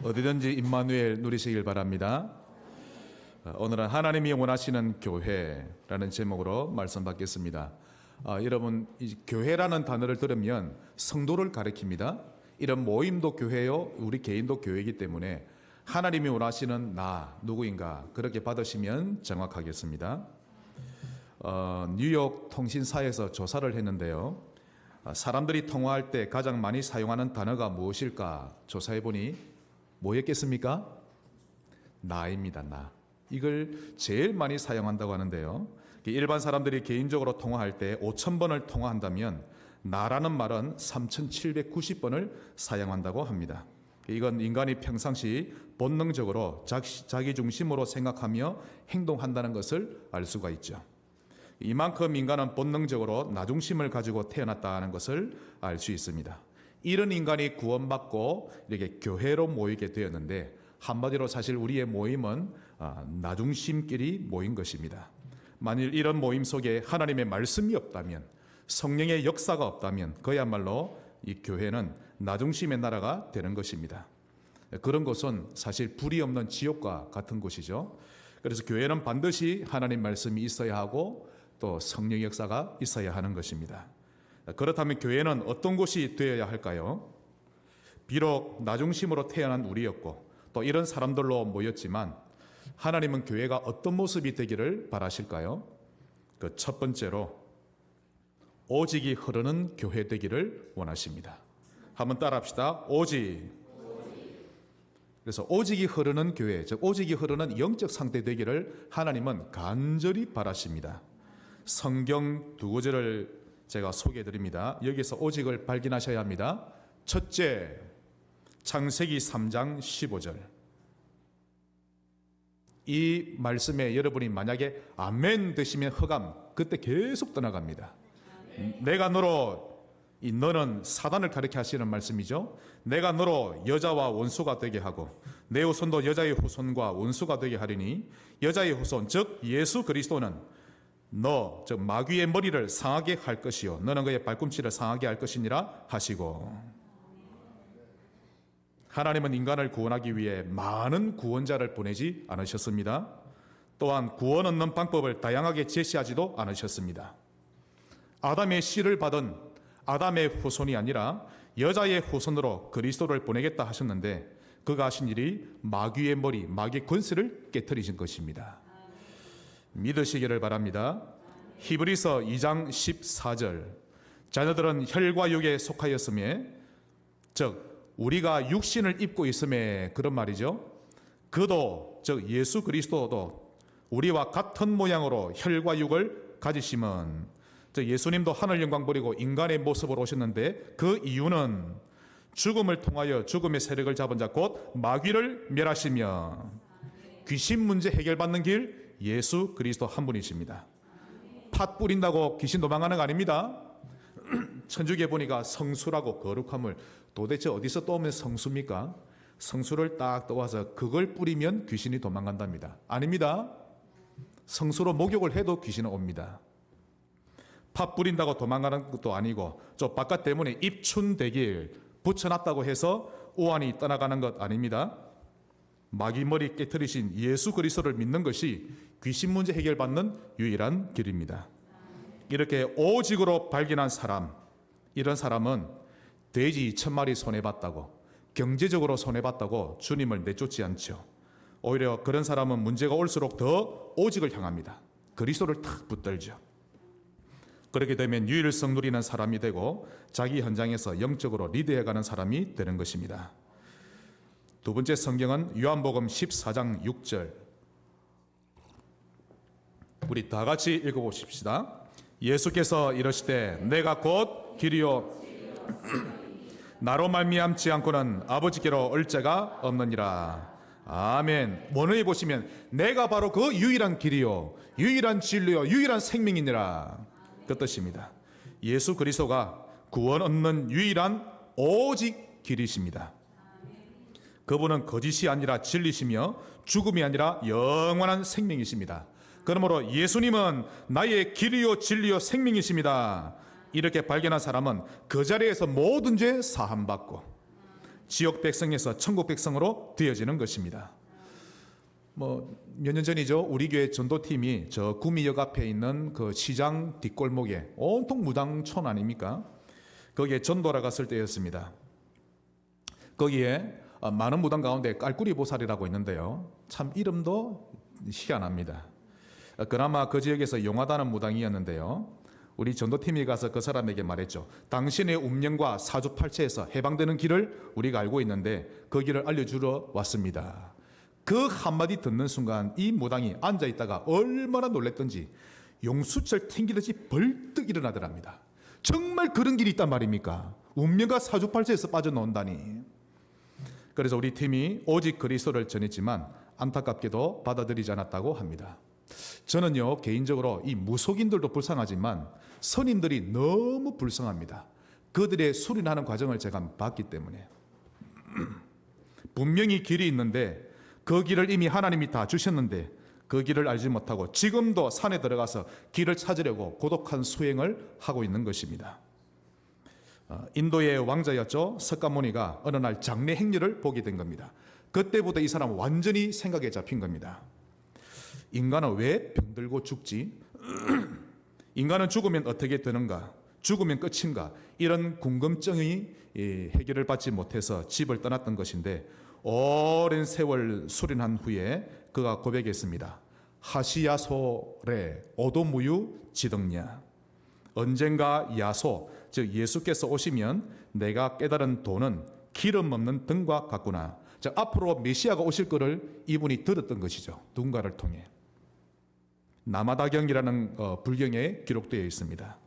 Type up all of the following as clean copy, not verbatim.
어디든지 임마누엘 누리시길 바랍니다. 오늘은 하나님이 원하시는 교회라는 제목으로 말씀 받겠습니다. 여러분, 이 교회라는 단어를 들으면 성도를 가리킵니다. 이런 모임도 교회요, 우리 개인도 교회이기 때문에 하나님이 원하시는 나 누구인가 그렇게 받으시면 정확하겠습니다. 뉴욕 통신사에서 조사를 했는데요. 사람들이 통화할 때 가장 많이 사용하는 단어가 무엇일까 조사해보니 뭐였겠습니까? 나입니다. 나. 이걸 제일 많이 사용한다고 하는데요. 일반 사람들이 개인적으로 통화할 때 5,000번을 통화한다면 나라는 말은 3,790번을 사용한다고 합니다. 이건 인간이 평상시 본능적으로 자기 중심으로 생각하며 행동한다는 것을 알 수가 있죠. 이만큼 인간은 본능적으로 나 중심을 가지고 태어났다는 것을 알 수 있습니다. 이런 인간이 구원받고 이렇게 교회로 모이게 되었는데 한마디로 사실 우리의 모임은 나 중심끼리 모인 것입니다. 만일 이런 모임 속에 하나님의 말씀이 없다면, 성령의 역사가 없다면 그야말로 이 교회는 나 중심의 나라가 되는 것입니다. 그런 곳은 사실 불이 없는 지옥과 같은 곳이죠. 그래서 교회는 반드시 하나님 말씀이 있어야 하고 또 성령의 역사가 있어야 하는 것입니다. 그렇다면 교회는 어떤 곳이 되어야 할까요? 비록 나 중심으로 태어난 우리였고 또 이런 사람들로 모였지만 하나님은 교회가 어떤 모습이 되기를 바라실까요? 그 첫 번째로 오직이 흐르는 교회 되기를 원하십니다. 한번 따라합시다. 오직. 그래서 오직이 흐르는 교회, 즉 오직이 흐르는 영적 상태 되기를 하나님은 간절히 바라십니다. 성경 두 구절을 제가 소개해 드립니다. 여기서 오직을 발견하셔야 합니다. 첫째, 창세기 3장 15절. 이 말씀에 여러분이 만약에 아멘 되시면 허감, 그때 계속 떠나갑니다. 내가 너로, 너는 사단을 가리켜 하시는 말씀이죠. 내가 너로 여자와 원수가 되게 하고 내 후손도 여자의 후손과 원수가 되게 하리니 여자의 후손 즉 예수 그리스도는 너, 즉 마귀의 머리를 상하게 할 것이요 너는 그의 발꿈치를 상하게 할 것이니라 하시고, 하나님은 인간을 구원하기 위해 많은 구원자를 보내지 않으셨습니다. 또한 구원 얻는 방법을 다양하게 제시하지도 않으셨습니다. 아담의 씨를 받은 아담의 후손이 아니라 여자의 후손으로 그리스도를 보내겠다 하셨는데 그가 하신 일이 마귀의 머리, 마귀의 권세를 깨트리신 것입니다. 믿으시기를 바랍니다. 히브리서 2장 14절. 자녀들은 혈과 육에 속하였음에, 즉 우리가 육신을 입고 있음에, 그런 말이죠. 그도, 즉 예수 그리스도도 우리와 같은 모양으로 혈과 육을 가지심은, 즉 예수님도 하늘 영광 버리고 인간의 모습으로 오셨는데 그 이유는 죽음을 통하여 죽음의 세력을 잡은 자 곧 마귀를 멸하시며 귀신 문제 해결받는 길 예수 그리스도 한 분이십니다. 팥 뿌린다고 귀신 도망가는 거 아닙니다. 천주교에 보니까 성수라고 거룩함을 도대체 어디서 떠오면 성수입니까? 성수를 딱 떠와서 그걸 뿌리면 귀신이 도망간답니다. 아닙니다. 성수로 목욕을 해도 귀신은 옵니다. 팥 뿌린다고 도망가는 것도 아니고 저 바깥 때문에 입춘대길 붙여놨다고 해서 우환이 떠나가는 것 아닙니다. 마귀 머리 깨트리신 예수 그리스도를 믿는 것이 귀신 문제 해결받는 유일한 길입니다. 이렇게 오직으로 발견한 사람, 이런 사람은 돼지 2,000마리 손해봤다고, 경제적으로 손해봤다고 주님을 내쫓지 않죠. 오히려 그런 사람은 문제가 올수록 더 오직을 향합니다. 그리스도를 탁 붙들죠. 그렇게 되면 유일성 누리는 사람이 되고 자기 현장에서 영적으로 리드해가는 사람이 되는 것입니다. 두 번째 성경은 요한복음 14장 6절. 우리 다 같이 읽어보십시다. 예수께서 이르시되 내가 곧 길이요 나로 말미암지 않고는 아버지께로 올 자가 없느니라. 아멘. 원어에 보시면 내가 바로 그 유일한 길이요 유일한 진리요 유일한 생명이니라, 그 뜻입니다. 예수 그리스도가 구원 얻는 유일한 오직 길이십니다. 그분은 거짓이 아니라 진리시며 죽음이 아니라 영원한 생명이십니다. 그러므로 예수님은 나의 길이요 진리요 생명이십니다. 이렇게 발견한 사람은 그 자리에서 모든 죄 사함받고 지옥 백성에서 천국 백성으로 되어지는 것입니다. 몇 년 전이죠. 우리 교회 전도팀이 저 구미역 앞에 있는 그 시장 뒷골목에 온통 무당촌 아닙니까? 거기에 전도를 갔을 때였습니다. 거기에 많은 무당 가운데 깔꾸리 보살이라고 있는데요. 참 이름도 희한합니다. 그나마 그 지역에서 용하다는 무당이었는데요. 우리 전도팀이 가서 그 사람에게 말했죠. 당신의 운명과 사주팔체에서 해방되는 길을 우리가 알고 있는데 그 길을 알려주러 왔습니다. 그 한마디 듣는 순간 이 무당이 앉아있다가 얼마나 놀랬던지 용수철 튕기듯이 벌떡 일어나더랍니다. 정말 그런 길이 있단 말입니까? 운명과 사주팔체에서 빠져나온다니. 그래서 우리 팀이 오직 그리스도를 전했지만 안타깝게도 받아들이지 않았다고 합니다. 저는요, 개인적으로 이 무속인들도 불쌍하지만 선임들이 너무 불쌍합니다. 그들의 수련하는 과정을 제가 봤기 때문에. 분명히 길이 있는데 그 길을 이미 하나님이 다 주셨는데 그 길을 알지 못하고 지금도 산에 들어가서 길을 찾으려고 고독한 수행을 하고 있는 것입니다. 인도의 왕자였죠. 석가모니가 어느 날 장례 행렬을 보게 된 겁니다. 그때부터 이 사람은 완전히 생각에 잡힌 겁니다. 인간은 왜 병들고 죽지? 인간은 죽으면 어떻게 되는가? 죽으면 끝인가? 이런 궁금증이 해결을 받지 못해서 집을 떠났던 것인데 오랜 세월 수련한 후에 그가 고백했습니다. 하시야소래 오도무유 지덕냐. 언젠가 야소, 즉 예수께서 오시면 내가 깨달은 도는 기름 없는 등과 같구나. 즉 앞으로 메시아가 오실 것을 이분이 들었던 것이죠. 누군가를 통해. 나마다경이라는 불경에 기록되어 있습니다.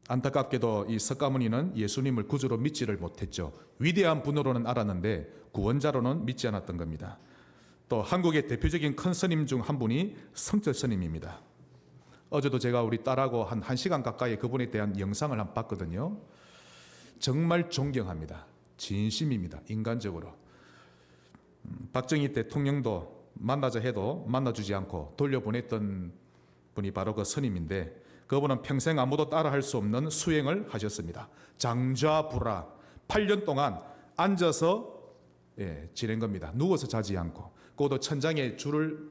안타깝게도 이 석가모니는 예수님을 구주로 믿지를 못했죠. 위대한 분으로는 알았는데 구원자로는 믿지 않았던 겁니다. 또 한국의 대표적인 큰 스님 중 한 분이 성철 스님입니다. 어제도 제가 우리 딸하고 한 1시간 가까이 그분에 대한 영상을 한번 봤거든요. 정말 존경합니다. 진심입니다. 인간적으로. 박정희 대통령도 만나자 해도 만나주지 않고 돌려보냈던 분이 바로 그 스님인데 그분은 평생 아무도 따라할 수 없는 수행을 하셨습니다. 장좌불화 8년 동안 앉아서 지낸 겁니다. 누워서 자지 않고. 그것도 천장에 줄을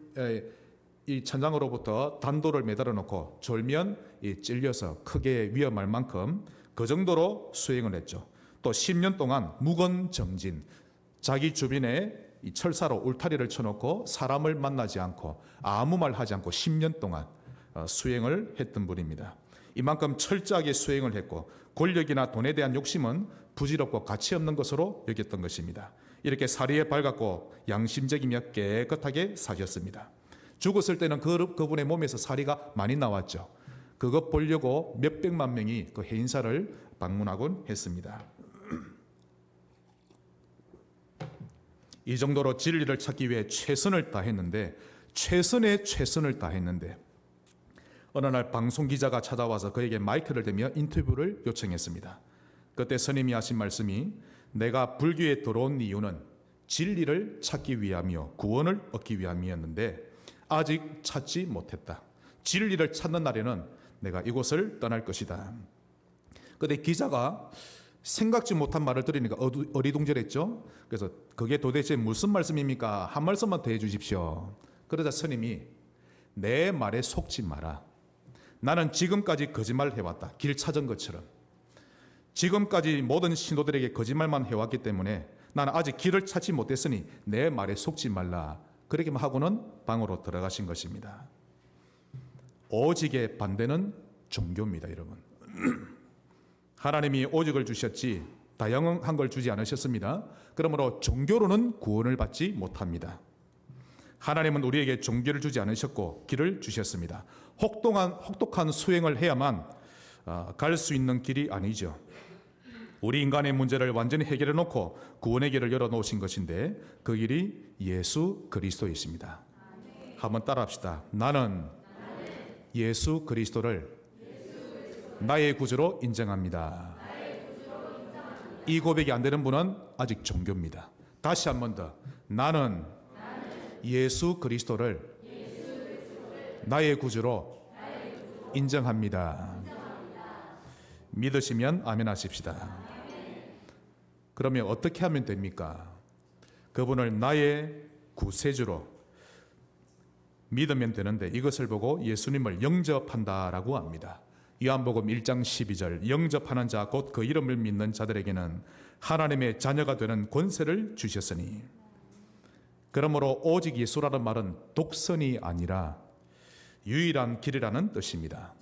이 천장으로부터 단도를 매달아 놓고 졸면 찔려서 크게 위험할 만큼 그 정도로 수행을 했죠. 또 10년 동안 무건정진, 자기 주변에 이 철사로 울타리를 쳐놓고 사람을 만나지 않고 아무 말 하지 않고 10년 동안 수행을 했던 분입니다. 이만큼 철저하게 수행을 했고 권력이나 돈에 대한 욕심은 부질없고 가치 없는 것으로 여겼던 것입니다. 이렇게 사리에 밝았고 양심적이며 깨끗하게 사셨습니다. 죽었을 때는 그분의 몸에서 사리가 많이 나왔죠. 그것 보려고 몇백만 명이 그 해인사를 방문하곤 했습니다. 이 정도로 진리를 찾기 위해 최선을 다했는데 최선의 최선을 다했는데 어느 날 방송기자가 찾아와서 그에게 마이크를 대며 인터뷰를 요청했습니다. 그때 스님이 하신 말씀이 내가 불교에 들어온 이유는 진리를 찾기 위함이요 구원을 얻기 위함이었는데 아직 찾지 못했다. 진리를 찾는 날에는 내가 이곳을 떠날 것이다. 그때 기자가 생각지 못한 말을 들으니까 어리둥절했죠. 그래서 그게 도대체 무슨 말씀입니까? 한 말씀만 더 해주십시오. 그러자 스님이 내 말에 속지 마라. 나는 지금까지 거짓말을 해왔다. 길 찾은 것처럼. 지금까지 모든 신도들에게 거짓말만 해왔기 때문에 나는 아직 길을 찾지 못했으니 내 말에 속지 말라. 그렇게만 하고는 방으로 들어가신 것입니다. 오직의 반대는 종교입니다, 여러분. 하나님이 오직을 주셨지 다양한 걸 주지 않으셨습니다. 그러므로 종교로는 구원을 받지 못합니다. 하나님은 우리에게 종교를 주지 않으셨고 길을 주셨습니다. 혹독한 수행을 해야만 갈 수 있는 길이 아니죠. 우리 인간의 문제를 완전히 해결해 놓고 구원의 길을 열어놓으신 것인데 그 길이 예수 그리스도이십니다. 한번 따라합시다. 나는 예수 그리스도를 나의 구주로 인정합니다. 이 고백이 안 되는 분은 아직 종교입니다. 다시 한 번 더. 나는 예수 그리스도를 나의 구주로 인정합니다. 믿으시면 아멘 하십시다. 그러면 어떻게 하면 됩니까? 그분을 나의 구세주로 믿으면 되는데 이것을 보고 예수님을 영접한다라고 합니다. 요한복음 1장 12절 영접하는 자 곧 그 이름을 믿는 자들에게는 하나님의 자녀가 되는 권세를 주셨으니. 그러므로 오직 예수라는 말은 독선이 아니라 유일한 길이라는 뜻입니다.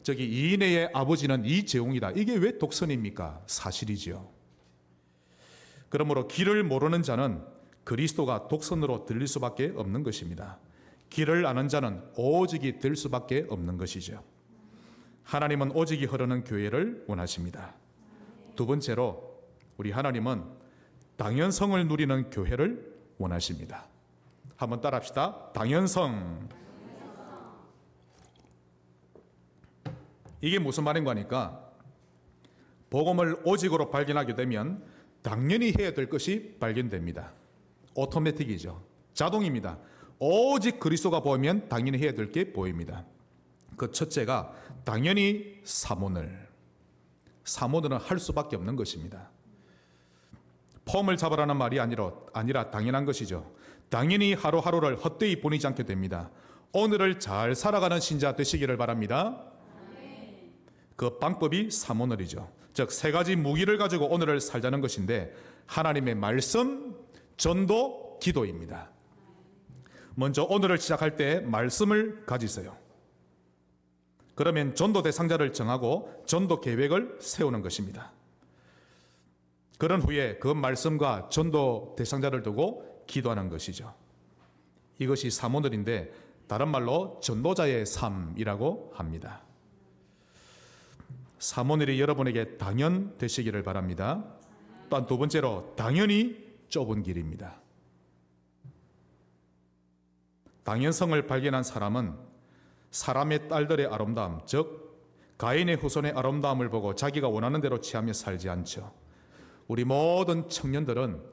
저기 이인혜의 아버지는 이재용이다. 이게 왜 독선입니까? 사실이지요. 그러므로 길을 모르는 자는 그리스도가 독선으로 들릴 수밖에 없는 것입니다. 길을 아는 자는 오직이 될 수밖에 없는 것이죠. 하나님은 오직이 흐르는 교회를 원하십니다. 두 번째로 우리 하나님은 당연성을 누리는 교회를 원하십니다. 한번 따라합시다. 당연성. 이게 무슨 말인가 하니까 복음을 오직으로 발견하게 되면 당연히 해야 될 것이 발견됩니다. 오토매틱이죠. 자동입니다. 오직 그리스도가 보이면 당연히 해야 될 게 보입니다. 그 첫째가 당연히 사모를 할 수밖에 없는 것입니다. 폼을 잡으라는 말이 아니라 당연한 것이죠. 당연히 하루하루를 헛되이 보내지 않게 됩니다. 오늘을 잘 살아가는 신자 되시기를 바랍니다. 그 방법이 사모늘이죠. 즉 세 가지 무기를 가지고 오늘을 살자는 것인데 하나님의 말씀, 전도, 기도입니다. 먼저 오늘을 시작할 때 말씀을 가지세요. 그러면 전도 대상자를 정하고 전도 계획을 세우는 것입니다. 그런 후에 그 말씀과 전도 대상자를 두고 기도하는 것이죠. 이것이 사모늘인데 다른 말로 전도자의 삶이라고 합니다. 사모늘이 여러분에게 당연 되시기를 바랍니다. 또한 두 번째로 당연히 좁은 길입니다. 당연성을 발견한 사람은 사람의 딸들의 아름다움, 즉 가인의 후손의 아름다움을 보고 자기가 원하는 대로 취하며 살지 않죠. 우리 모든 청년들은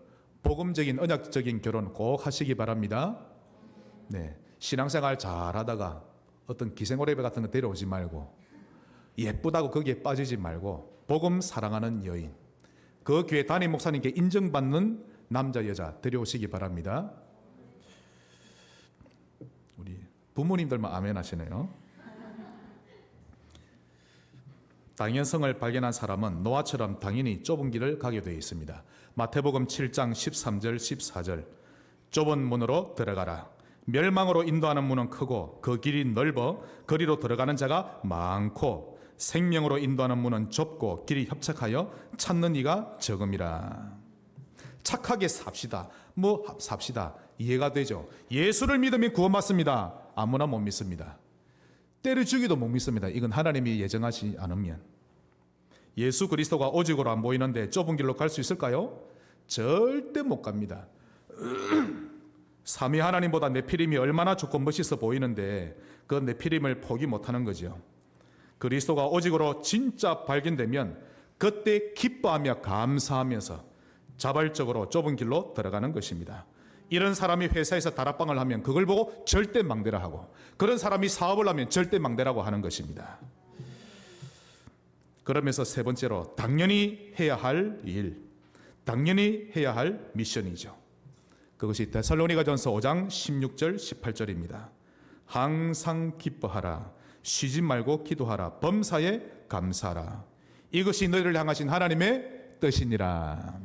복음적인 언약적인 결혼 꼭 하시기 바랍니다. 네, 신앙생활 잘하다가 어떤 기생오래배 같은 거 데려오지 말고 예쁘다고 거기에 빠지지 말고 복음 사랑하는 여인, 그 교회 담임 목사님께 인정받는 남자 여자 데려오시기 바랍니다. 우리 부모님들만 아멘 하시네요. 당연성을 발견한 사람은 노아처럼 당연히 좁은 길을 가게 되어 있습니다. 마태복음 7장 13절 14절 좁은 문으로 들어가라. 멸망으로 인도하는 문은 크고 그 길이 넓어 거리로 들어가는 자가 많고 생명으로 인도하는 문은 좁고 길이 협착하여 찾는 이가 적음이라. 착하게 삽시다. 삽시다. 이해가 되죠. 예수를 믿으면 구원받습니다. 아무나 못 믿습니다. 때려 죽이도 못 믿습니다. 이건 하나님이 예정하지 않으면. 예수 그리스도가 오직으로 안 보이는데 좁은 길로 갈 수 있을까요? 절대 못 갑니다. 삼위 하나님보다 네피림이 얼마나 좋고 멋있어 보이는데 그 네피림을 포기 못하는 거죠. 그리스도가 오직으로 진짜 발견되면 그때 기뻐하며 감사하면서 자발적으로 좁은 길로 들어가는 것입니다. 이런 사람이 회사에서 다락방을 하면 그걸 보고 절대 망대라 하고, 그런 사람이 사업을 하면 절대 망대라고 하는 것입니다. 그러면서 세 번째로 당연히 해야 할 일, 당연히 해야 할 미션이죠. 그것이 데살로니가전서 5장 16절 18절입니다. 항상 기뻐하라. 쉬지 말고 기도하라. 범사에 감사하라. 이것이 너희를 향하신 하나님의 뜻이니라.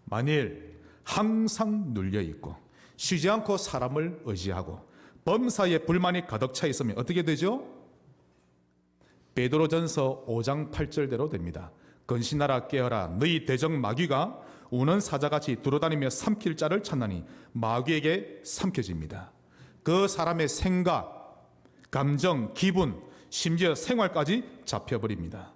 만일 항상 눌려있고 쉬지 않고 사람을 의지하고 범사에 불만이 가득 차 있으면 어떻게 되죠? 베드로전서 5장 8절대로 됩니다. 건신하라 깨어라. 너희 대적 마귀가 우는 사자같이 두루다니며 삼킬 자를 찾나니 마귀에게 삼켜집니다. 그 사람의 생각, 감정, 기분, 심지어 생활까지 잡혀버립니다.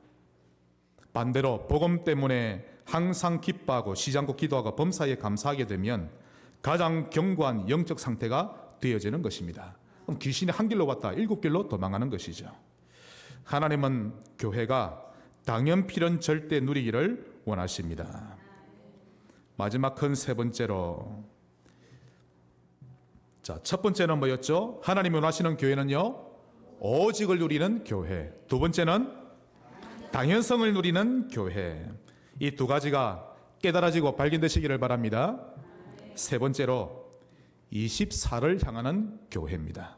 반대로 복음 때문에 항상 기뻐하고 쉬지 않고 기도하고 범사에 감사하게 되면 가장 견고한 영적 상태가 되어지는 것입니다. 그럼 귀신이 한 길로 왔다 7길로 도망가는 것이죠. 하나님은 교회가 당연필연 절대 누리기를 원하십니다. 마지막 큰 세 번째로, 자, 첫 번째는 뭐였죠? 하나님이 원하시는 교회는요, 오직을 누리는 교회. 두 번째는 당연성을 누리는 교회. 이 두 가지가 깨달아지고 발견되시기를 바랍니다. 세 번째로 24를 향하는 교회입니다.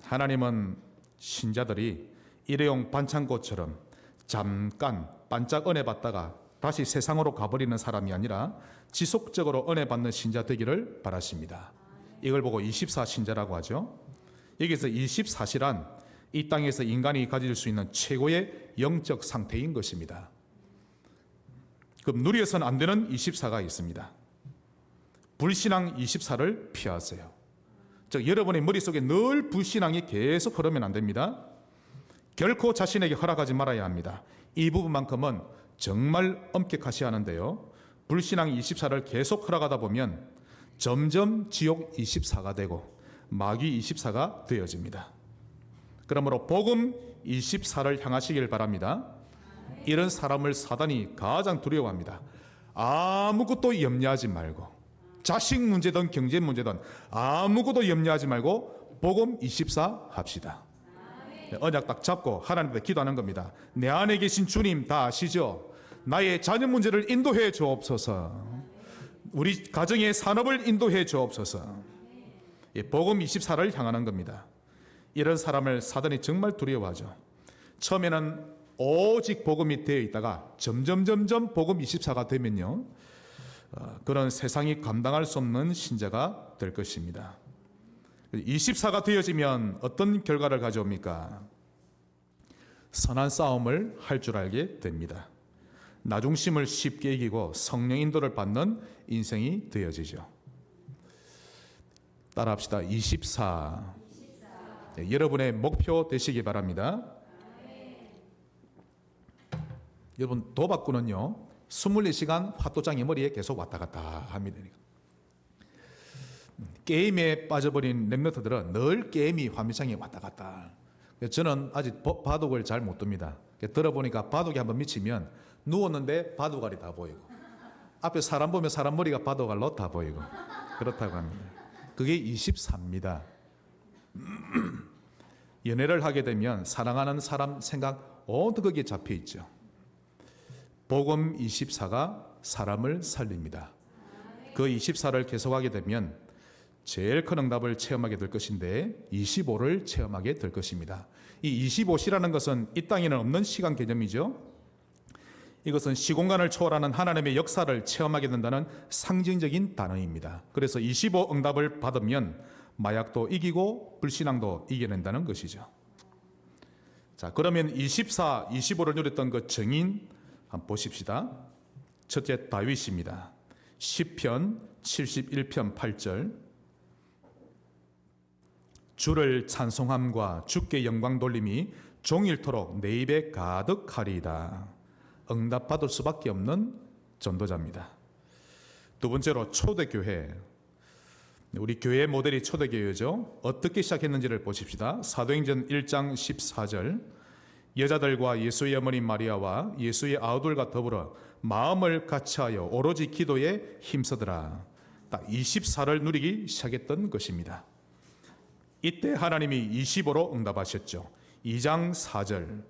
하나님은 신자들이 일회용 반창고처럼 잠깐 반짝 은혜 받다가 다시 세상으로 가버리는 사람이 아니라 지속적으로 은혜 받는 신자 되기를 바라십니다. 이걸 보고 24신자라고 하죠. 여기서 24시란 이 땅에서 인간이 가질 수 있는 최고의 영적 상태인 것입니다. 그럼 누려서는 안 되는 24가 있습니다. 불신앙 24를 피하세요. 즉 여러분의 머릿속에 늘 불신앙이 계속 흐르면 안 됩니다. 결코 자신에게 허락하지 말아야 합니다. 이 부분만큼은 정말 엄격하셔야 하는데요. 불신앙 24를 계속 허락하다 보면 점점 지옥 24가 되고 마귀 24가 되어집니다. 그러므로 복음 24를 향하시길 바랍니다. 이런 사람을 사단이 가장 두려워합니다. 아무것도 염려하지 말고, 자식 문제든 경제 문제든 아무것도 염려하지 말고 복음 24 합시다. 언약 딱 잡고 하나님께 기도하는 겁니다. 내 안에 계신 주님 다 아시죠? 나의 자녀 문제를 인도해 주옵소서. 우리 가정의 산업을 인도해 주옵소서. 복음 24를 향하는 겁니다. 이런 사람을 사단이 정말 두려워하죠. 처음에는 오직 복음이 되어 있다가 점점 복음 24가 되면요, 그런 세상이 감당할 수 없는 신자가 될 것입니다. 24가 되어지면 어떤 결과를 가져옵니까? 선한 싸움을 할 줄 알게 됩니다. 나중심을 쉽게 이기고 성령 인도를 받는 인생이 되어지죠. 따라합시다. 24. 네, 여러분의 목표 되시기 바랍니다. 여러분 도박꾼은요 24시간 화도장이 머리에 계속 왔다 갔다 합니다. 게임에 빠져버린 랩너트들은 늘 게임이 화면상에 왔다 갔다. 저는 아직 바둑을 잘 못 둡니다. 들어보니까 바둑이 한번 미치면 누웠는데 바둑알이 다 보이고, 앞에 사람 보면 사람 머리가 바둑알로 다 보이고 그렇다고 합니다. 그게 24입니다. 연애를 하게 되면 사랑하는 사람 생각 온통 거기에 잡혀 있죠. 복음 24가 사람을 살립니다. 그 24를 계속하게 되면 제일 큰 응답을 체험하게 될 것인데 25를 체험하게 될 것입니다. 이 25시라는 것은 이 땅에는 없는 시간 개념이죠. 이것은 시공간을 초월하는 하나님의 역사를 체험하게 된다는 상징적인 단어입니다. 그래서 25 응답을 받으면 마약도 이기고 불신앙도 이겨낸다는 것이죠. 자, 그러면 24, 25를 누렸던 그 증인 한번 보십시다. 첫째 다윗입니다. 시편 71편 8절. 주를 찬송함과 주께 영광 돌림이 종일토록 내 입에 가득하리이다. 응답받을 수밖에 없는 전도자입니다. 두 번째로 초대교회. 우리 교회 모델이 초대교회죠. 어떻게 시작했는지를 보십시다. 사도행전 1장 14절. 여자들과 예수의 어머니 마리아와 예수의 아우들과 더불어 마음을 같이하여 오로지 기도에 힘쓰더라. 딱 24를 누리기 시작했던 것입니다. 이때 하나님이 25로 응답하셨죠. 2장 4절.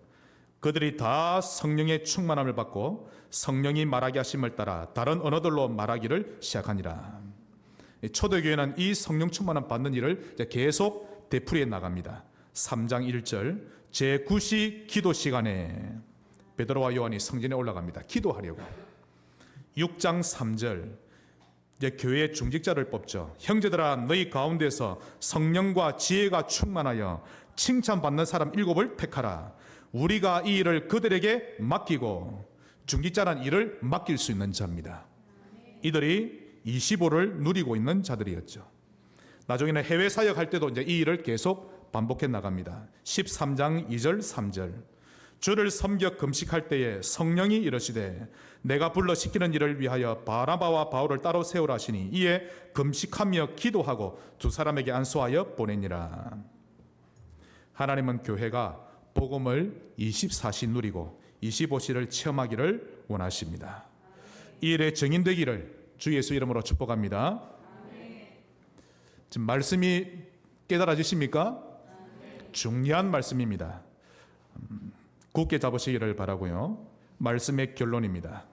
그들이 다 성령의 충만함을 받고 성령이 말하게 하심을 따라 다른 언어들로 말하기를 시작하니라. 초대교회는 이 성령 충만함 받는 일을 계속 되풀이해 나갑니다. 3장 1절. 제9시 기도 시간에 베드로와 요한이 성전에 올라갑니다. 기도하려고. 6장 3절. 이제 교회의 중직자를 뽑죠. 형제들아 너희 가운데서 성령과 지혜가 충만하여 칭찬받는 사람 7을 택하라. 우리가 이 일을 그들에게 맡기고, 중직자란 일을 맡길 수 있는 자입니다. 이들이 25를 누리고 있는 자들이었죠. 나중에는 해외 사역할 때도 이제 이 일을 계속 반복해 나갑니다. 13장 2절 3절. 주를 섬겨 금식할 때에 성령이 이르시되 내가 불러 시키는 일을 위하여 바나바와 바울을 따로 세우라 하시니 이에 금식하며 기도하고 두 사람에게 안수하여 보내니라. 하나님은 교회가 복음을 24시 누리고 25시를 체험하기를 원하십니다. 이 일에 증인되기를 주 예수 이름으로 축복합니다. 지금 말씀이 깨달아지십니까? 중요한 말씀입니다. 굳게 잡으시기를 바라고요. 말씀의 결론입니다.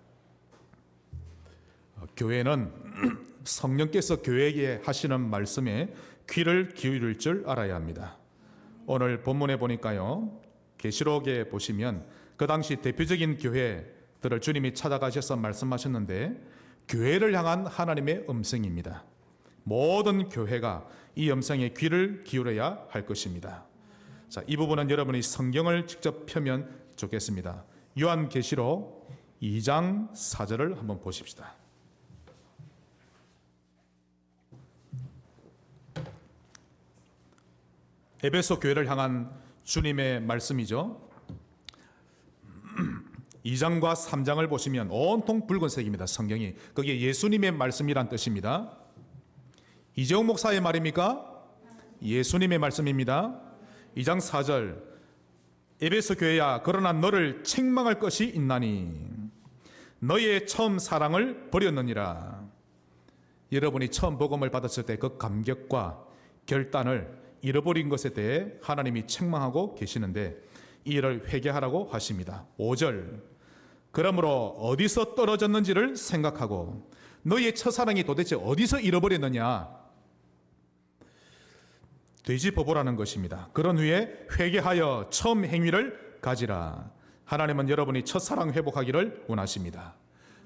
교회는 성령께서 교회에게 하시는 말씀에 귀를 기울일 줄 알아야 합니다. 오늘 본문에 보니까요, 계시록에 보시면 그 당시 대표적인 교회들을 주님이 찾아가셔서 말씀하셨는데, 교회를 향한 하나님의 음성입니다. 모든 교회가 이 음성에 귀를 기울여야 할 것입니다. 자, 이 부분은 여러분이 성경을 직접 펴면 좋겠습니다. 요한계시록 2장 4절을 한번 보십시다. 에베소 교회를 향한 주님의 말씀이죠. 2장과 3장을 보시면 온통 붉은색입니다. 성경이. 그게 예수님의 말씀이란 뜻입니다. 이재용 목사의 말입니까? 예수님의 말씀입니다. 2장 4절, 에베소 교회야, 그러나 너를 책망할 것이 있나니 너의 처음 사랑을 버렸느니라. 여러분이 처음 복음을 받았을 때 그 감격과 결단을 잃어버린 것에 대해 하나님이 책망하고 계시는데, 이를 회개하라고 하십니다. 5절, 그러므로 어디서 떨어졌는지를 생각하고 너의 첫사랑이 도대체 어디서 잃어버렸느냐 되짚어보라는 것입니다. 그런 후에 회개하여 처음 행위를 가지라. 하나님은 여러분이 첫사랑 회복하기를 원하십니다.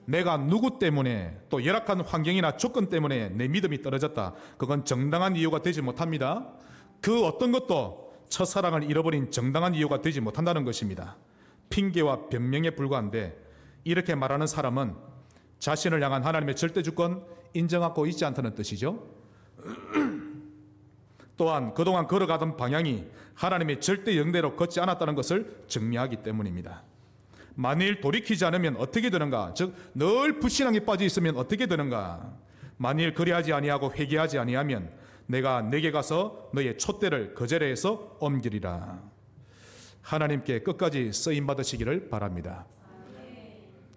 내가 누구 때문에, 또 열악한 환경이나 조건 때문에 내 믿음이 떨어졌다, 그건 정당한 이유가 되지 못합니다. 그 어떤 것도 첫사랑을 잃어버린 정당한 이유가 되지 못한다는 것입니다. 핑계와 변명에 불과한데, 이렇게 말하는 사람은 자신을 향한 하나님의 절대 주권 인정하고 있지 않다는 뜻이죠. 또한 그동안 걸어가던 방향이 하나님의 절대 영대로 걷지 않았다는 것을 증명하기 때문입니다. 만일 돌이키지 않으면 어떻게 되는가? 즉, 늘 불신앙에 빠져 있으면 어떻게 되는가? 만일 그리하지 아니하고 회개하지 아니하면 내가 내게 가서 너의 촛대를 거제래에서 옮기리라. 하나님께 끝까지 쓰임 받으시기를 바랍니다.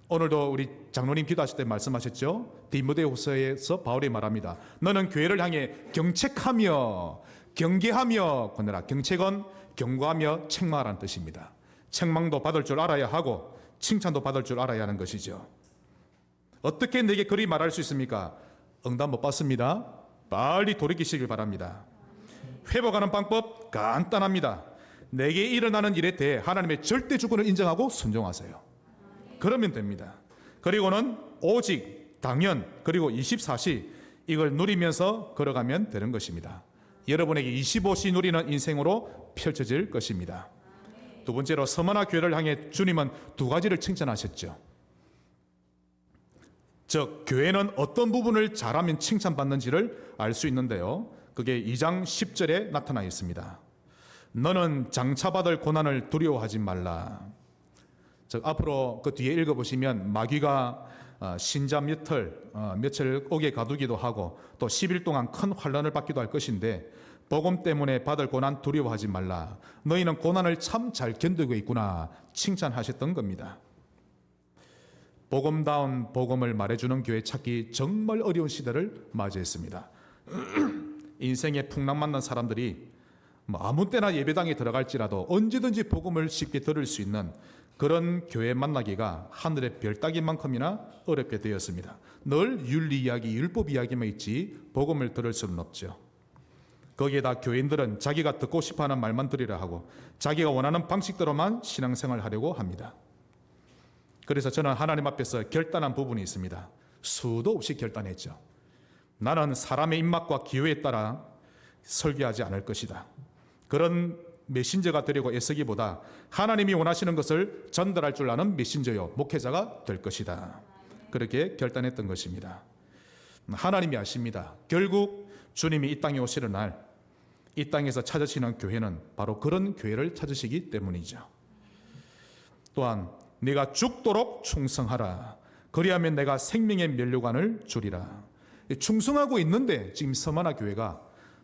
오늘도 우리 장로님 기도하실 때 말씀하셨죠? 디모데후서에서 바울이 말합니다. 너는 교회를 향해 경책하며 경계하며 권하라. 경책은 경고하며 책망하라는 뜻입니다. 책망도 받을 줄 알아야 하고 칭찬도 받을 줄 알아야 하는 것이죠. 어떻게 내게 그리 말할 수 있습니까? 응답 못 받습니다. 빨리 돌이키시길 바랍니다. 회복하는 방법 간단합니다. 내게 일어나는 일에 대해 하나님의 절대 주권을 인정하고 순종하세요. 그러면 됩니다. 그리고는 오직, 당연, 그리고 24시 이걸 누리면서 걸어가면 되는 것입니다. 여러분에게 25시 누리는 인생으로 펼쳐질 것입니다. 두 번째로, 서머나 교회를 향해 주님은 두 가지를 칭찬하셨죠. 즉, 교회는 어떤 부분을 잘하면 칭찬받는지를 알 수 있는데요, 그게 2장 10절에 나타나 있습니다. 너는 장차받을 고난을 두려워하지 말라. 즉, 앞으로 그 뒤에 읽어보시면 마귀가 신자 며칠 옥에 가두기도 하고 또 10일 동안 큰 환난을 받기도 할 것인데, 복음 때문에 받을 고난 두려워하지 말라. 너희는 고난을 참 잘 견디고 있구나 칭찬하셨던 겁니다. 복음다운 복음을 말해주는 교회 찾기 정말 어려운 시대를 맞이했습니다. 인생에 풍랑 만난 사람들이 아무 때나 예배당에 들어갈지라도 언제든지 복음을 쉽게 들을 수 있는 그런 교회 만나기가 하늘의 별 따기만큼이나 어렵게 되었습니다. 늘 윤리 이야기, 율법 이야기만 있지 복음을 들을 수는 없죠. 거기에다 교인들은 자기가 듣고 싶어하는 말만 들으려 하고 자기가 원하는 방식대로만 신앙생활을 하려고 합니다. 그래서 저는 하나님 앞에서 결단한 부분이 있습니다. 수도 없이 결단했죠. 나는 사람의 입맛과 기호에 따라 설교하지 않을 것이다. 그런 메신저가 되려고 애쓰기보다 하나님이 원하시는 것을 전달할 줄 아는 메신저요, 목회자가 될 것이다. 그렇게 결단했던 것입니다. 하나님이 아십니다. 결국 주님이 이 땅에 오시는 날, 이 땅에서 찾으시는 교회는 바로 그런 교회를 찾으시기 때문이죠. 또한 네가 죽도록 충성하라. 그리하면 내가 생명의 면류관을 주리라. 충성하고 있는데 지금 서머나 교회가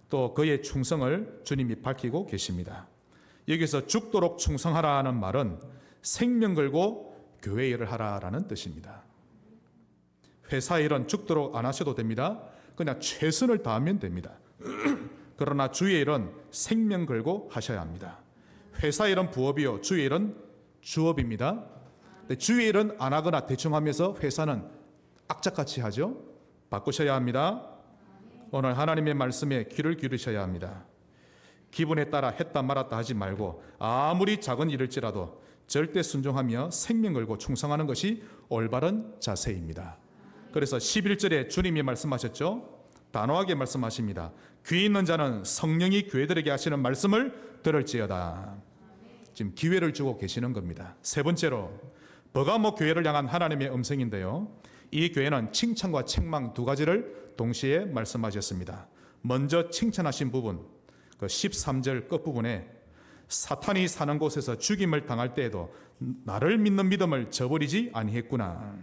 또 그의 충성을 주님이 밝히고 계십니다. 여기서 죽도록 충성하라는 말은 생명 걸고 교회 일을 하라라는 뜻입니다. 회사 일은 죽도록 안 하셔도 됩니다. 그냥 최선을 다하면 됩니다. 그러나 주의 일은 생명 걸고 하셔야 합니다. 회사 일은 부업이요, 주의 일은 주업입니다. 근데 주의 일은 안 하거나 대충 하면서 회사는 악착같이 하죠. 바꾸셔야 합니다. 오늘 하나님의 말씀에 귀를 기울이셔야 합니다. 기분에 따라 했다 말았다 하지 말고 아무리 작은 일일지라도 절대 순종하며 생명 걸고 충성하는 것이 올바른 자세입니다. 그래서 11절에 주님이 말씀하셨죠. 단호하게 말씀하십니다. 귀 있는 자는 성령이 교회들에게 하시는 말씀을 들을지어다. 지금 기회를 주고 계시는 겁니다. 세 번째로 버가모 교회를 향한 하나님의 음성인데요. 이 교회는 칭찬과 책망 두 가지를 동시에 말씀하셨습니다. 먼저 칭찬하신 부분, 그 13절 끝부분에 사탄이 사는 곳에서 죽임을 당할 때에도 나를 믿는 믿음을 저버리지 아니했구나.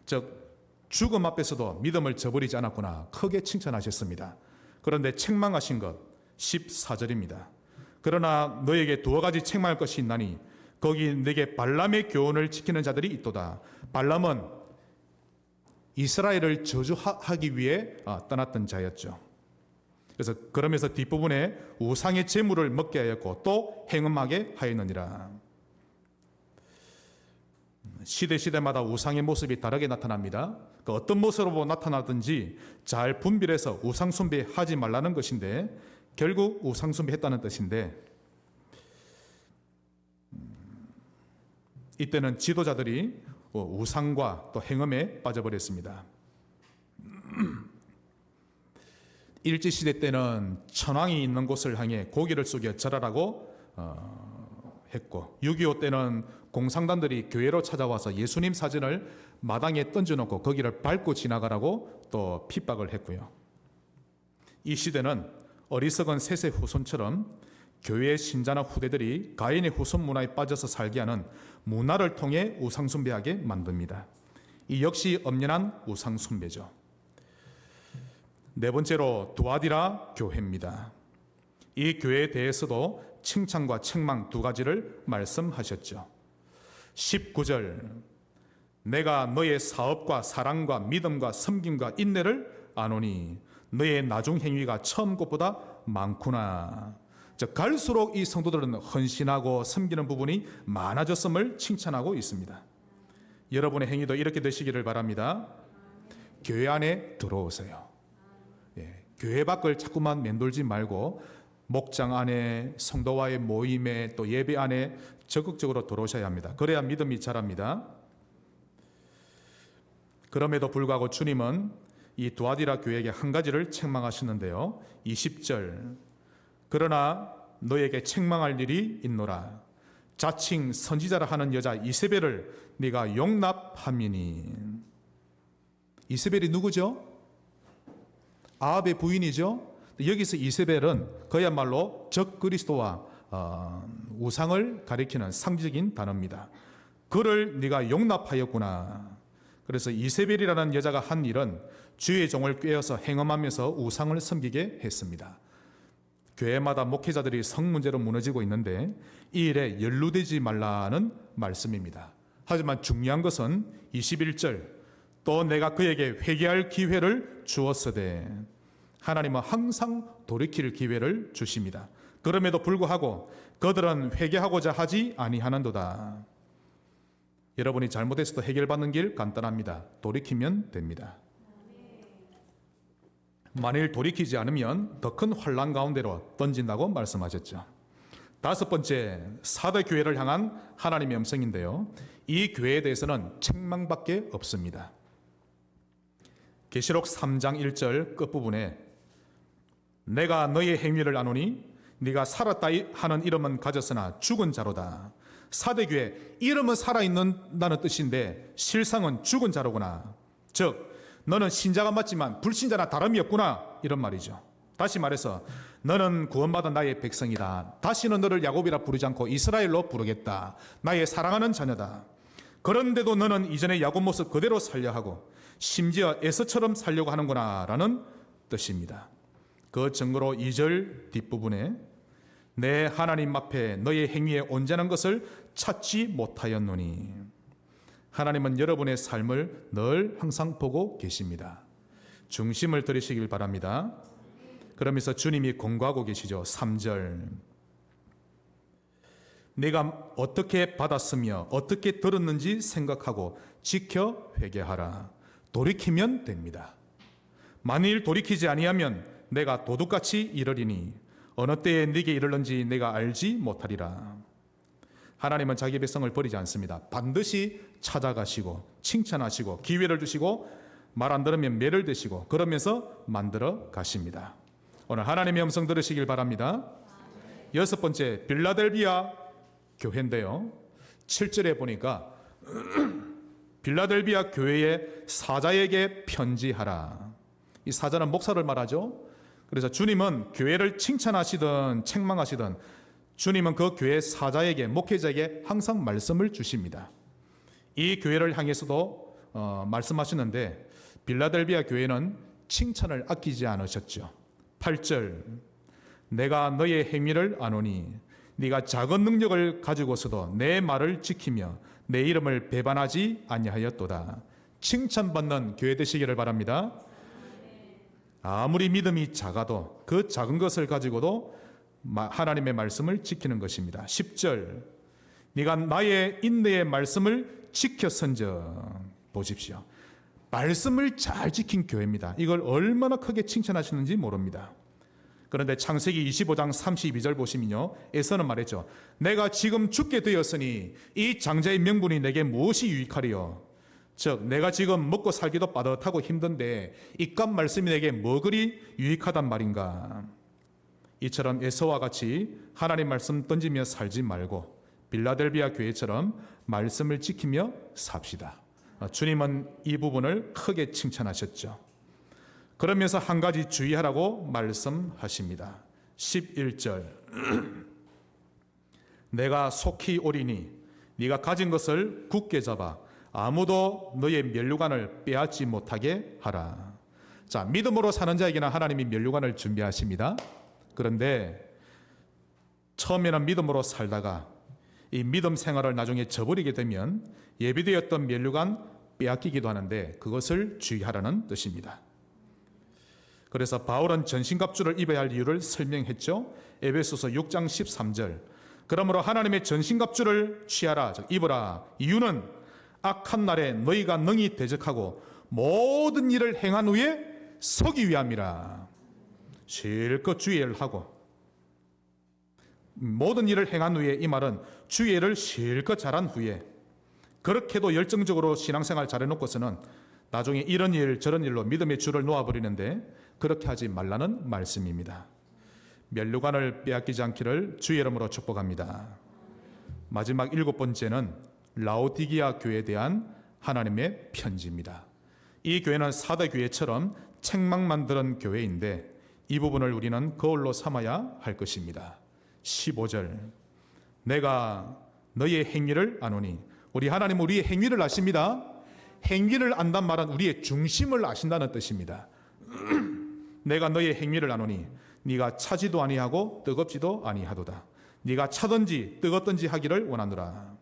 즉 죽음 앞에서도 믿음을 저버리지 않았구나. 크게 칭찬하셨습니다. 그런데 책망하신 것 14절입니다. 그러나 너에게 두어 가지 책망할 것이 있나니 거기 내게 발람의 교훈을 지키는 자들이 있도다. 발람은 이스라엘을 저주하기 위해 떠났던 자였죠. 그래서 그러면서 뒷부분에 우상의 제물을 먹게 하였고 또 행음하게 하였느니라. 시대마다 우상의 모습이 다르게 나타납니다. 그 어떤 모습으로 나타나든지 잘 분별해서 우상 숭배하지 말라는 것인데 결국 우상 숭배했다는 뜻인데 이때는 지도자들이 우상과 또 행음에 빠져버렸습니다. 일제시대 때는 천황이 있는 곳을 향해 고개를 숙여 절하라고 했고 6.25 때는 공산당들이 교회로 찾아와서 예수님 사진을 마당에 던져놓고 거기를 밟고 지나가라고 또 핍박을 했고요. 이 시대는 어리석은 셋의 후손처럼 교회의 신자나 후대들이 가인의 후손 문화에 빠져서 살게 하는 문화를 통해 우상숭배하게 만듭니다. 이 역시 엄연한 우상숭배죠. 네 번째로 두아디라 교회입니다. 이 교회에 대해서도 칭찬과 책망 두 가지를 말씀하셨죠. 19절 내가 너의 사업과 사랑과 믿음과 섬김과 인내를 아노니 너의 나중 행위가 처음 것보다 많구나. 즉 갈수록 이 성도들은 헌신하고 섬기는 부분이 많아졌음을 칭찬하고 있습니다. 여러분의 행위도 이렇게 되시기를 바랍니다. 교회 안에 들어오세요. 교회 밖을 자꾸만 맴돌지 말고 목장 안에 성도와의 모임에 또 예배 안에 적극적으로 들어오셔야 합니다. 그래야 믿음이 자랍니다. 그럼에도 불구하고 주님은 이 두아디라 교회에게 한 가지를 책망하시는데요. 20절 그러나 너에게 책망할 일이 있노라. 자칭 선지자라 하는 여자 이세벨을 네가 용납함이니. 이세벨이 누구죠? 아합의 부인이죠. 여기서 이세벨은 그야말로 적그리스도와 우상을 가리키는 상징적인 단어입니다. 그를 네가 용납하였구나. 그래서 이세벨이라는 여자가 한 일은 주의 종을 꾀어서 행음하면서 우상을 섬기게 했습니다. 교회마다 목회자들이 성 문제로 무너지고 있는데 이 일에 연루되지 말라는 말씀입니다. 하지만 중요한 것은 21절 또 내가 그에게 회개할 기회를 주었으되 하나님은 항상 돌이킬 기회를 주십니다. 그럼에도 불구하고 그들은 회개하고자 하지 아니하는도다. 여러분이 잘못했어도 해결받는 길 간단합니다. 돌이키면 됩니다. 만일 돌이키지 않으면 더 큰 환난 가운데로 던진다고 말씀하셨죠. 다섯 번째, 사대 교회를 향한 하나님의 음성인데요. 이 교회에 대해서는 책망밖에 없습니다. 계시록 3장 1절 끝부분에 내가 너의 행위를 아노니 네가 살았다 하는 이름은 가졌으나 죽은 자로다. 사대교회 이름은 살아있는다는 뜻인데 실상은 죽은 자로구나. 즉 너는 신자가 맞지만 불신자나 다름이 없구나 이런 말이죠. 다시 말해서 너는 구원받은 나의 백성이다. 다시는 너를 야곱이라 부르지 않고 이스라엘로 부르겠다. 나의 사랑하는 자녀다. 그런데도 너는 이전의 야곱 모습 그대로 살려 하고 심지어 에서처럼 살려고 하는구나 라는 뜻입니다. 그 증거로 2절 뒷부분에 내 하나님 앞에 너의 행위에 온전한 것을 찾지 못하였노니. 하나님은 여러분의 삶을 늘 항상 보고 계십니다. 중심을 들이시길 바랍니다. 그러면서 주님이 권고하고 계시죠. 3절 네가 어떻게 받았으며 어떻게 들었는지 생각하고 지켜 회개하라. 돌이키면 됩니다. 만일 돌이키지 아니하면 내가 도둑같이 이르리니 어느 때에 네게 이르는지 내가 알지 못하리라. 하나님은 자기 백성을 버리지 않습니다. 반드시 찾아가시고 칭찬하시고 기회를 주시고 말 안 들으면 매를 드시고 그러면서 만들어 가십니다. 오늘 하나님의 음성 들으시길 바랍니다. 여섯 번째, 빌라델비아 교회인데요. 7절에 보니까 빌라델비아 교회의 사자에게 편지하라. 이 사자는 목사를 말하죠. 그래서 주님은 교회를 칭찬하시든 책망하시든 주님은 그 교회 사자에게, 목회자에게 항상 말씀을 주십니다. 이 교회를 향해서도 말씀하시는데 빌라델비아 교회는 칭찬을 아끼지 않으셨죠. 8절, 내가 너의 행위를 아노니 네가 작은 능력을 가지고서도 내 말을 지키며 내 이름을 배반하지 아니하였도다. 칭찬받는 교회 되시기를 바랍니다. 아무리 믿음이 작아도 그 작은 것을 가지고도 하나님의 말씀을 지키는 것입니다. 10절, 네가 나의 인내의 말씀을 지켰은즉. 보십시오. 말씀을 잘 지킨 교회입니다. 이걸 얼마나 크게 칭찬하시는지 모릅니다. 그런데 창세기 25장 32절 보시면요, 에서는 말했죠. 내가 지금 죽게 되었으니 이 장자의 명분이 내게 무엇이 유익하리요? 즉 내가 지금 먹고 살기도 빠듯하고 힘든데 이깟 말씀이 내게 뭐 그리 유익하단 말인가? 이처럼 에서와 같이 하나님 말씀 던지며 살지 말고 빌라델비아 교회처럼 말씀을 지키며 삽시다. 주님은 이 부분을 크게 칭찬하셨죠. 그러면서 한 가지 주의하라고 말씀하십니다. 11절, 내가 속히 오리니 네가 가진 것을 굳게 잡아 아무도 너의 면류관을 빼앗지 못하게 하라. 자, 믿음으로 사는 자에게는 하나님이 면류관을 준비하십니다. 그런데 처음에는 믿음으로 살다가 이 믿음 생활을 나중에 저버리게 되면 예비되었던 면류관 빼앗기기도 하는데 그것을 주의하라는 뜻입니다. 그래서 바울은 전신갑주를 입어야 할 이유를 설명했죠. 에베소서 6장 13절, 그러므로 하나님의 전신갑주를 취하라, 즉 입으라. 이유는 악한 날에 너희가 능히 대적하고 모든 일을 행한 후에 서기 위함이라. 실컷 주의를 하고 모든 일을 행한 후에, 이 말은 주의를 실컷 잘한 후에, 그렇게도 열정적으로 신앙생활 잘해놓고서는 나중에 이런 일 저런 일로 믿음의 줄을 놓아버리는데 그렇게 하지 말라는 말씀입니다. 면류관을 빼앗기지 않기를 주의 이름으로 축복합니다. 마지막 7번째는 라오디게아 교회에 대한 하나님의 편지입니다. 이 교회는 사대 교회처럼 책망만 들은 교회인데 이 부분을 우리는 거울로 삼아야 할 것입니다. 15절, 내가 너의 행위를 아노니. 우리 하나님은 우리의 행위를 아십니다. 행위를 안단 말은 우리의 중심을 아신다는 뜻입니다. 내가 너의 행위를 아노니 네가 차지도 아니하고 뜨겁지도 아니하도다. 네가 차든지 뜨겁든지 하기를 원하노라.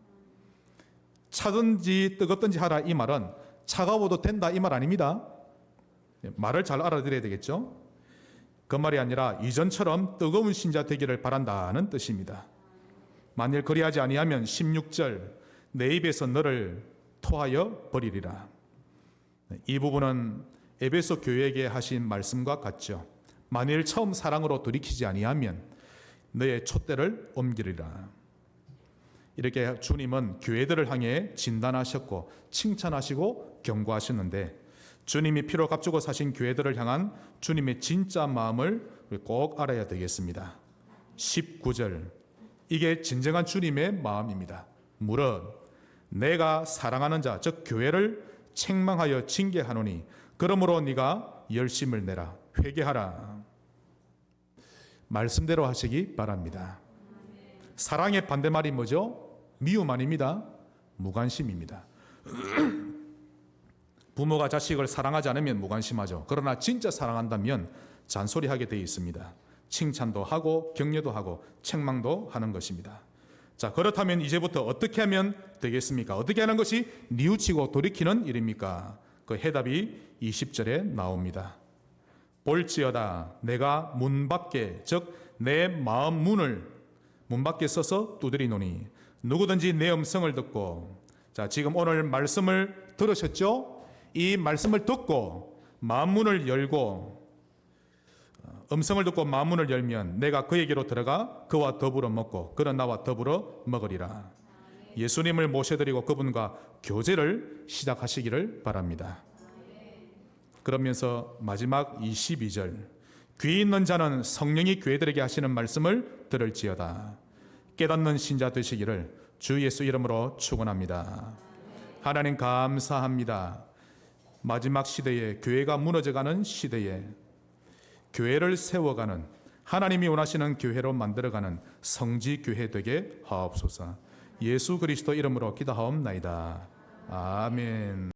차든지 뜨겁든지 하라, 이 말은 차가워도 된다 이 말 아닙니다. 말을 잘 알아들어야 되겠죠. 그 말이 아니라 이전처럼 뜨거운 신자 되기를 바란다는 뜻입니다. 만일 그리하지 아니하면 16절, 내 입에서 너를 토하여 버리리라. 이 부분은 에베소 교회에게 하신 말씀과 같죠. 만일 처음 사랑으로 돌이키지 아니하면 너의 촛대를 옮기리라. 이렇게 주님은 교회들을 향해 진단하셨고 칭찬하시고 경고하셨는데 주님이 피로 값주고 사신 교회들을 향한 주님의 진짜 마음을 꼭 알아야 되겠습니다. 19절, 이게 진정한 주님의 마음입니다. 무릇 내가 사랑하는 자, 즉 교회를 책망하여 징계하노니 그러므로 네가 열심을 내라, 회개하라. 말씀대로 하시기 바랍니다. 사랑의 반대말이 뭐죠? 미움 아닙니다. 무관심입니다. 부모가 자식을 사랑하지 않으면 무관심하죠. 그러나 진짜 사랑한다면 잔소리하게 되어 있습니다. 칭찬도 하고 격려도 하고 책망도 하는 것입니다. 자, 그렇다면 이제부터 어떻게 하면 되겠습니까? 어떻게 하는 것이 뉘우치고 돌이키는 일입니까? 그 해답이 20절에 나옵니다. 볼지어다 내가 문 밖에, 즉 내 마음 문을 문 밖에 서서 두드리노니 누구든지 내 음성을 듣고, 자, 지금 오늘 말씀을 들으셨죠? 이 말씀을 듣고 마음문을 열고, 음성을 듣고 마음문을 열면 내가 그에게로 들어가 그와 더불어 먹고 그는 나와 더불어 먹으리라. 예수님을 모셔드리고 그분과 교제를 시작하시기를 바랍니다. 그러면서 마지막 22절, 귀 있는 자는 성령이 교회들에게 하시는 말씀을 들을지어다. 깨닫는 신자 되시기를 주 예수 이름으로 축원합니다. 하나님 감사합니다. 마지막 시대에, 교회가 무너져가는 시대에 교회를 세워가는, 하나님이 원하시는 교회로 만들어가는 성지 교회 되게 하옵소서. 예수 그리스도 이름으로 기도하옵나이다. 아멘.